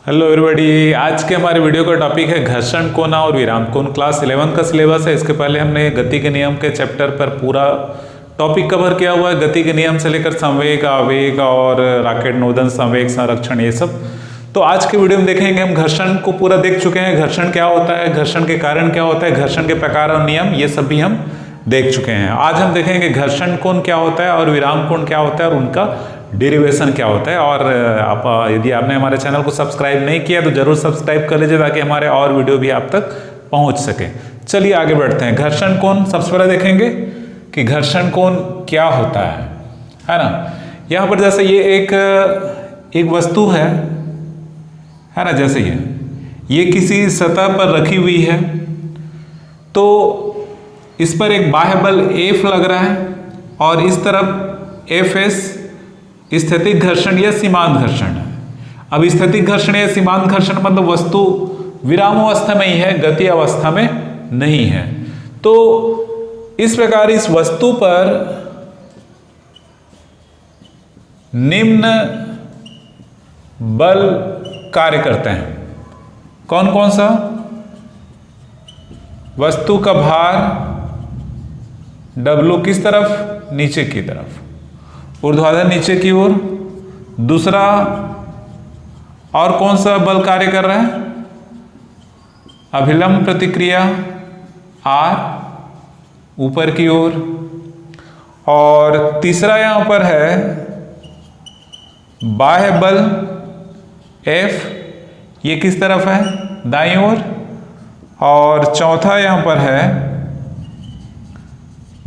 Hello everybody. आज के हमारे वीडियो का टॉपिक है घर्षण कोण और विराम कोण। क्लास 11 का सिलेबस है। इसके पहले हमने गति के नियम के चैप्टर पर पूरा टॉपिक कवर किया हुआ है। गति के नियम से लेकर संवेग, आवेग और रॉकेट नोदन, संवेग, संरक्षण, ये सब। तो आज के वीडियो में देखेंगे हम घर्षण को पूरा देख चुके हैं। घर्षण क्या होता है, घर्षण के कारण क्या होता है, घर्षण के प्रकार और नियम, ये सब भी हम देख चुके हैं। आज हम देखेंगे घर्षण कोण क्या होता है और विराम कोण क्या होता है और उनका डेरिवेशन क्या होता है। और यदि आपने हमारे चैनल को सब्सक्राइब नहीं किया तो जरूर सब्सक्राइब कर लीजिए ताकि हमारे और वीडियो भी आप तक पहुंच सके। चलिए आगे बढ़ते हैं। घर्षण कोण सबसे पहले देखेंगे कि घर्षण कोण क्या होता है ना। यहाँ पर जैसे ये एक वस्तु है ना, जैसे ये किसी सतह पर रखी हुई है तो इस पर एक बाह्य बल F लग रहा है और इस तरफ Fs स्थैतिक घर्षण या सीमांत घर्षण है। अब स्थैतिक घर्षण या सीमांत घर्षण मतलब वस्तु विराम अवस्था में ही है, गति अवस्था में नहीं है। तो इस प्रकार इस वस्तु पर निम्न बल कार्य करते हैं। कौन कौन सा? वस्तु का भार W किस तरफ? नीचे की तरफ, ऊर्ध्वाधर नीचे की ओर। दूसरा और कौन सा बल कार्य कर रहा है? अभिलंब प्रतिक्रिया R ऊपर की ओर। और तीसरा यहां पर है बाह्य बल F, ये किस तरफ है? दाईं ओर। और चौथा यहां पर है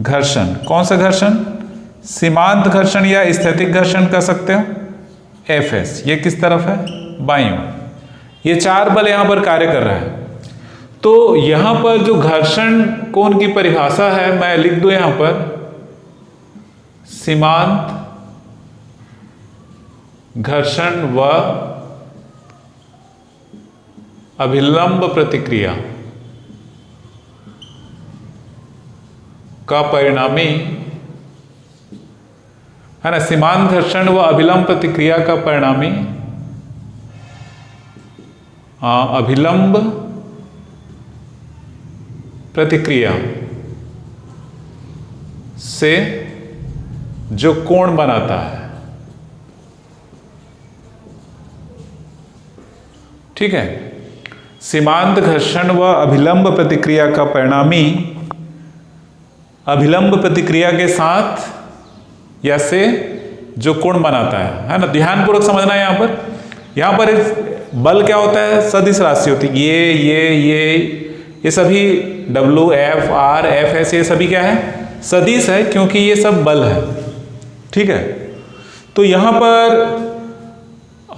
घर्षण। कौन सा घर्षण? सीमांत घर्षण या स्थैतिक घर्षण कह सकते हो, Fs, ये किस तरफ है? बाईं ओर। ये चार बल यहां पर कार्य कर रहा है। तो यहां पर जो घर्षण कोण की परिभाषा है मैं लिख दूं यहां पर, सीमांत घर्षण व अभिलंब प्रतिक्रिया का परिणामी है ना। सीमांत घर्षण व अभिलंब प्रतिक्रिया का परिणामी अभिलंब प्रतिक्रिया से जो कोण बनाता है, ठीक है। सीमांत घर्षण व अभिलंब प्रतिक्रिया का परिणामी अभिलंब प्रतिक्रिया के साथ या से जो कोण बनाता है ना। ध्यानपूर्वक समझना है। यहां पर बल क्या होता है? सदिश राशि होती है। ये सभी W, F, R, Fs, ये सभी क्या है? सदिश है, क्योंकि ये सब बल है, ठीक है। तो यहां पर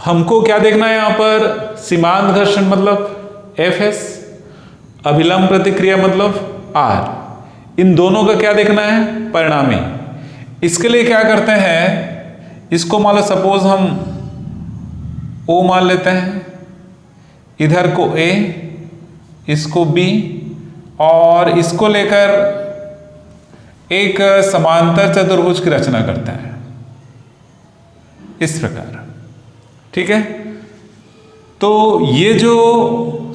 हमको क्या देखना है? यहां पर सीमांत घर्षण मतलब Fs, अभिलंब प्रतिक्रिया मतलब R, इन दोनों का क्या देखना है? परिणामी। इसके लिए क्या करते हैं, इसको मान लो सपोज हम O मान लेते हैं, इधर को A, इसको B और इसको लेकर एक समांतर चतुर्भुज की रचना करते हैं इस प्रकार, ठीक है। तो ये जो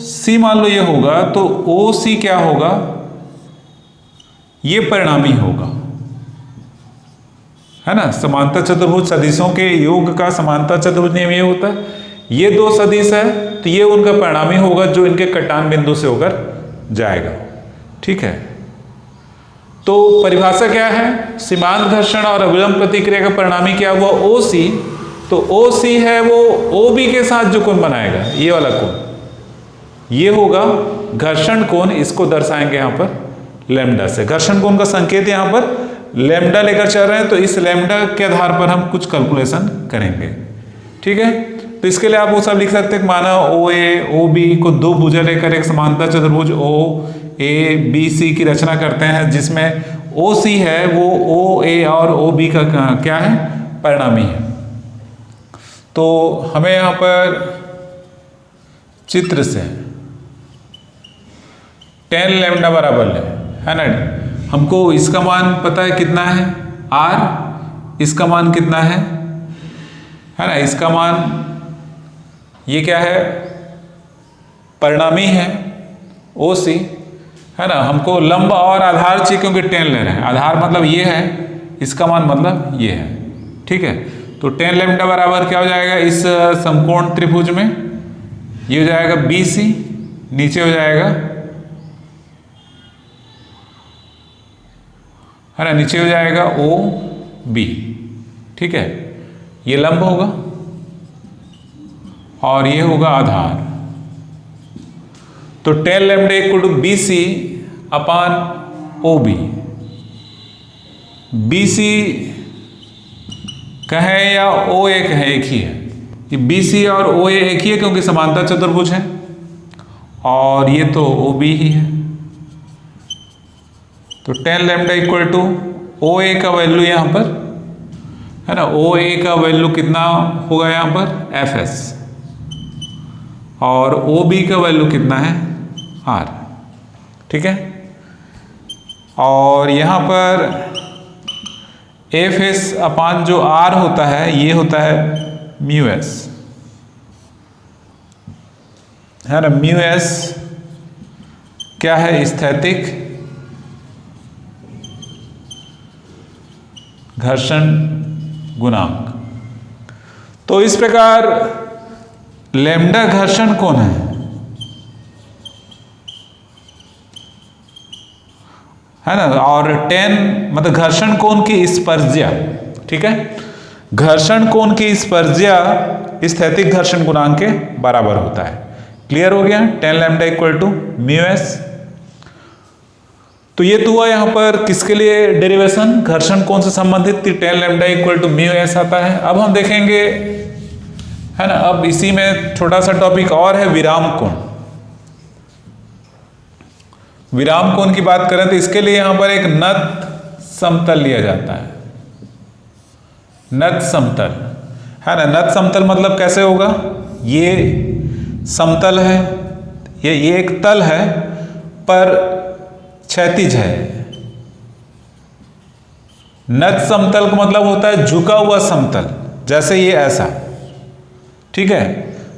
C मान लो ये होगा तो OC क्या होगा? ये परिणामी होगा, है ना। समांतर चतुर्भुज सदिशों के योग का समांतर चतुर्भुज नियम ये होता है। ये दो सदिश है तो ये उनका परिणामी होगा जो इनके कटान बिंदु से होकर जाएगा, ठीक है। तो परिभाषा क्या है? सीमांत घर्षण और अभिलंब प्रतिक्रिया का परिणामी क्या हुआ? OC। तो OC है वो OB के साथ जो कोण बनाएगा, ये वाला कोण, ये होगा घर्षण कोण। इसको दर्शाएंगे यहां पर लैम्डा से। घर्षण कोण का संकेत यहां पर लैम्डा लेकर चल रहे हैं, तो इस लैम्डा के आधार पर हम कुछ कैलकुलेशन करेंगे, ठीक है। तो इसके लिए आप वो सब लिख सकते हैं। माना OA OB को दो भुजा लेकर एक समांतर चतुर्भुज OABC की रचना करते हैं, जिसमें OC है वो OA और OB का क्या है? परिणामी है। तो हमें यहां पर चित्र से tan लैम्डा बराबर है ना। हमको इसका मान पता है कितना है? R। इसका मान कितना है ना। इसका मान ये क्या है, परिणामी है OC, है ना। हमको लंब और आधार चाहिए क्योंकि टेन ले रहे हैं। आधार मतलब ये है, इसका मान मतलब ये है, ठीक है। तो टेन लैम्डा बराबर क्या हो जाएगा इस समकोण त्रिभुज में, ये हो जाएगा BC, नीचे हो जाएगा, है ना, नीचे हो जाएगा OB, ठीक है। ये लंब होगा और ये होगा आधार। तो tan lambda equal to BC upon OB। BC कहें या OA कहें, एक ही है। ये BC और OA एक ही है क्योंकि समांतर चतुर्भुज है, और ये तो OB ही है। तो tan lambda equal to OA का वैल्यू यहाँ पर, है ना, OA का वैल्यू कितना होगा यहाँ पर FS, और OB का वैल्यू कितना है R, ठीक है। और यहाँ पर FS अपान जो R होता है ये होता है μS, है ना। μS क्या है, स्थैतिक घर्षण गुणांक। तो इस प्रकार लैम्डा घर्षण कोण है ना, और टेन मतलब घर्षण कोण की स्पर्ज्या, ठीक है। घर्षण कोण की स्पर्ज्या स्थैतिक घर्षण गुणांक के बराबर होता है। क्लियर हो गया, ten lambda equal to μS। तो ये तो हुआ यहाँ पर किसके लिए डेरिवेशन, घर्षण कोण से संबंधित, ten lambda equal to μS आता है। अब हम देखेंगे, है ना, अब इसी में छोटा सा टॉपिक और है, विराम कोण। विराम कोण की बात करें तो इसके लिए यहां पर एक नत समतल लिया जाता है। नत समतल, है ना। नत समतल मतलब कैसे होगा, ये समतल है, ये एक तल है पर क्षैतिज है। नत समतल का मतलब होता है झुका हुआ समतल, जैसे ये ऐसा, ठीक है,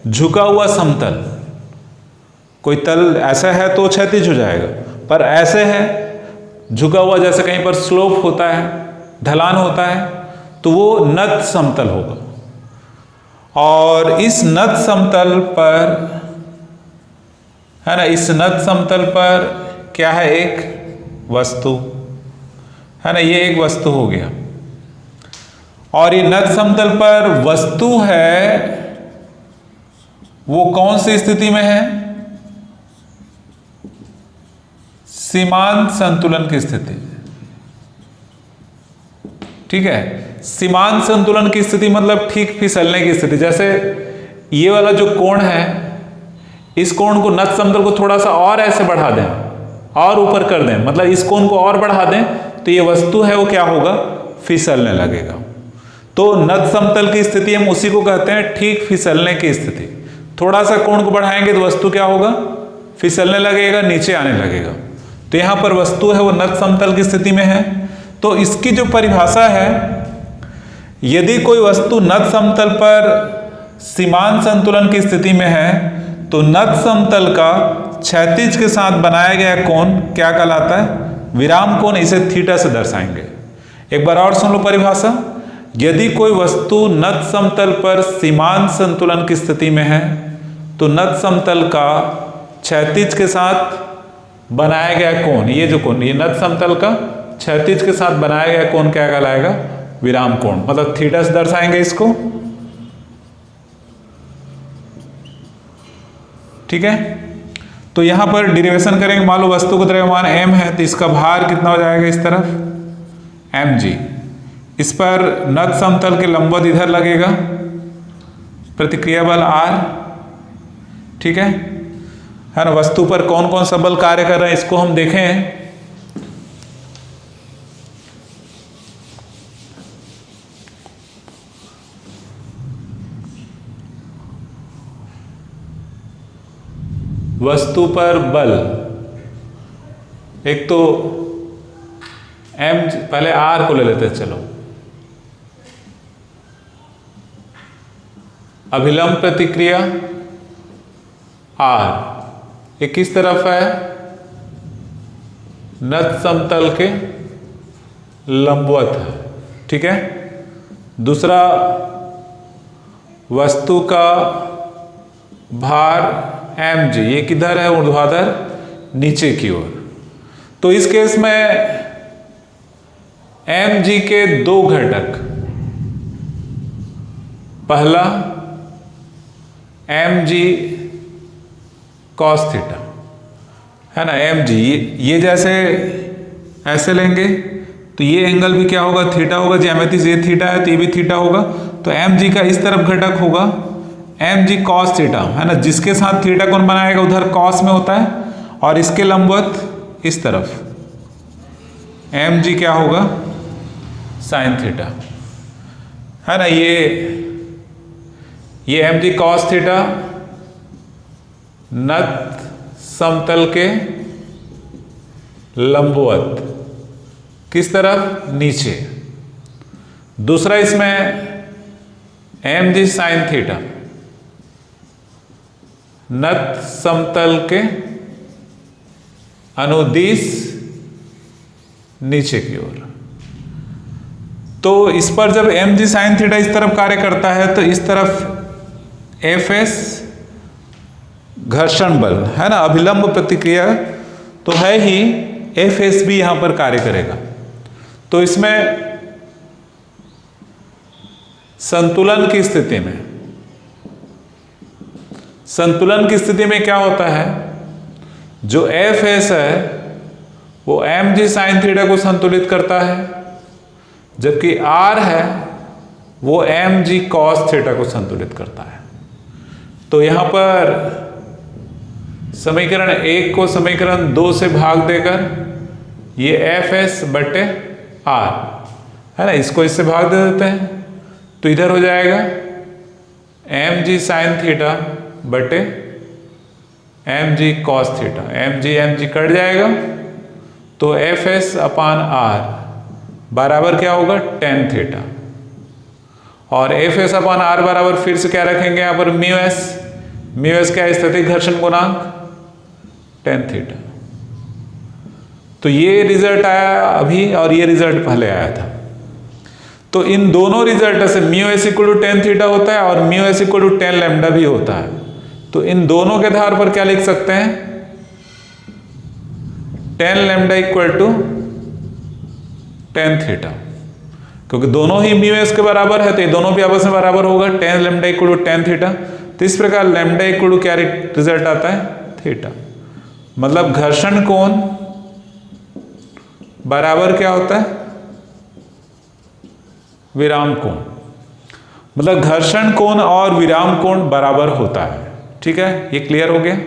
झुका हुआ समतल। कोई तल ऐसा है तो क्षैतिज हो जाएगा, पर ऐसे है झुका हुआ, जैसे कहीं पर स्लोप होता है, ढलान होता है, तो वो नत समतल होगा। और इस नत समतल पर, है ना, इस नत समतल पर क्या है, एक वस्तु, है ना, ये एक वस्तु हो गया। और ये नत समतल पर वस्तु है, वो कौन सी स्थिति में है, सीमांत संतुलन की स्थिति, ठीक है। सीमांत संतुलन की स्थिति मतलब ठीक फिसलने की स्थिति। जैसे ये वाला जो कोण है, इस कोण को, नत समतल को थोड़ा सा और ऐसे बढ़ा दें और ऊपर कर दें, मतलब इस कोण को और बढ़ा दें, तो ये वस्तु है वो क्या होगा, फिसलने लगेगा। तो नत समतल की स्थिति हम उसी को कहते हैं ठीक फिसलने की स्थिति। थोड़ा सा कोण को बढ़ाएंगे तो वस्तु क्या होगा, फिसलने लगेगा, नीचे आने लगेगा। तो यहां पर वस्तु है वो नत समतल की स्थिति में है। तो इसकी जो परिभाषा है, यदि कोई वस्तु नत समतल पर सीमांत संतुलन की स्थिति में है, तो नत समतल का क्षैतिज के साथ बनाया गया कोण क्या कहलाता है, विराम कोण। इसे थीटा से दर्शाएंगे। एक बार और सुन लो परिभाषा। यदि कोई वस्तु नत समतल पर सीमांत संतुलन की स्थिति में है, तो नत समतल का क्षैतिज के साथ बनाया गया कोण, ये जो कोण, ये नत समतल का क्षैतिज के साथ बनाया गया कोण क्या कहलाएगा, विराम कोण। मतलब थीटा से दर्शाएंगे इसको, ठीक है। तो यहां पर डेरिवेशन करेंगे। मान लो वस्तु का द्रव्यमान m है, तो इसका भार कितना हो जाएगा, इस तरफ mg। इस पर नत समतल के लंबवत इधर लगेगा प्रतिक्रिया बल R, ठीक है ना। वस्तु पर कौन कौन सा बल कार्य कर रहे हैं इसको हम देखें। वस्तु पर बल, एक तो m, पहले R को ले लेते हैं, चलो। अभिलंब प्रतिक्रिया आर। ये किस तरफ है? नत समतल के लंबवत है। ठीक है। दूसरा, वस्तु का भार mg, ये किधर है? ऊर्ध्वाधर नीचे की ओर। तो इस केस में mg के दो घटक, पहला mg cos थीटा है ना, mg ये जैसे ऐसे लेंगे तो ये एंगल भी क्या होगा? थीटा होगा। ज्यामिति से ये थीटा है तो ये भी थीटा होगा। तो mg का इस तरफ घटक होगा mg cos थीटा है ना, जिसके साथ थीटा कोण बनाएगा उधर cos में होता है, और इसके लंबवत इस तरफ mg क्या होगा? sin थीटा है ना। ये mg cos थीटा नत समतल के लंबवत, किस तरफ? नीचे। दूसरा इसमें mg sin थीटा नत समतल के अनुदिश नीचे की ओर। तो इस पर जब mg sin थीटा इस तरफ कार्य करता है तो इस तरफ Fs घर्षण बल है ना, अभिलंब प्रतिक्रिया तो है ही, Fs भी यहां पर कार्य करेगा। तो इसमें संतुलन की स्थिति में क्या होता है? जो Fs है वो mg sin थीटा को संतुलित करता है, जबकि R है वो mg cos थीटा को संतुलित करता है। तो यहां पर समीकरण 1 को समीकरण 2 से भाग देकर ये Fs बटे R है ना, इसको इससे भाग दे देते हैं तो इधर हो जाएगा mg sin थीटा बटे mg cos theta. mg cut जाएगा तो Fs अपान R बराबर क्या होगा? tan theta. और Fs अपान R बराबर फिर से क्या रखेंगे यहाँ पर? म्यू एस क्या? स्थैतिक घर्षण गुणांक tan थीटा। तो ये रिजल्ट आया अभी और ये रिजल्ट पहले आया था। तो इन दोनों रिजल्ट से mu S equal to tan theta होता है और mu S equal to tan lambda भी होता है। तो इन दोनों के आधार पर क्या लिख सकते हैं? tan lambda equal to tan theta, क्योंकि दोनों ही म्यू एस के बराबर है तो ये दोनों भी आपस में बराबर होगा। tan lambda equal to tan theta. तो इस प्रकार लैम्डा इक्वल टू क्या रिजल्ट आता है? थीटा। मतलब घर्षण कोण बराबर क्या होता है? विराम कोण। मतलब घर्षण कोण और विराम कोण बराबर होता है। ठीक है, ये क्लियर हो गया।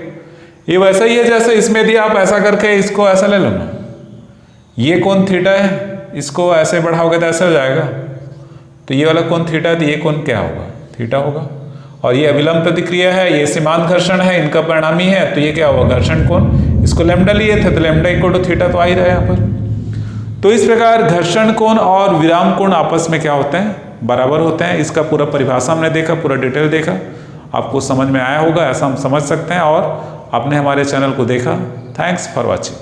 ये वैसा ही है जैसे इसमें यदि आप ऐसा करके इसको ऐसा ले लो ना, ये कोण थीटा है, इसको ऐसे बढ़ाओगे तो ऐसा हो जाएगा। तो ये वाला कोण थीटा है तो ये कोण क्या होगा? थीटा होगा। और ये अभिलंब प्रतिक्रिया है, ये सीमांत घर्षण है, इनका परिणामी है, तो ये क्या होगा? घर्षण कोण। इसको लैम्डा लिए थे तो लैम्डा इक्वल टू थीटा तो आ ही रहा है यहाँ पर। तो इस प्रकार घर्षण कोण और विराम कोण आपस में क्या होते हैं? बराबर होते हैं। इसका पूरा परिभाषा हमने देखा, पूरा डिटेल देखा, आपको समझ में आया होगा ऐसा हम समझ सकते हैं। और आपने हमारे चैनल को देखा। Thanks for watching.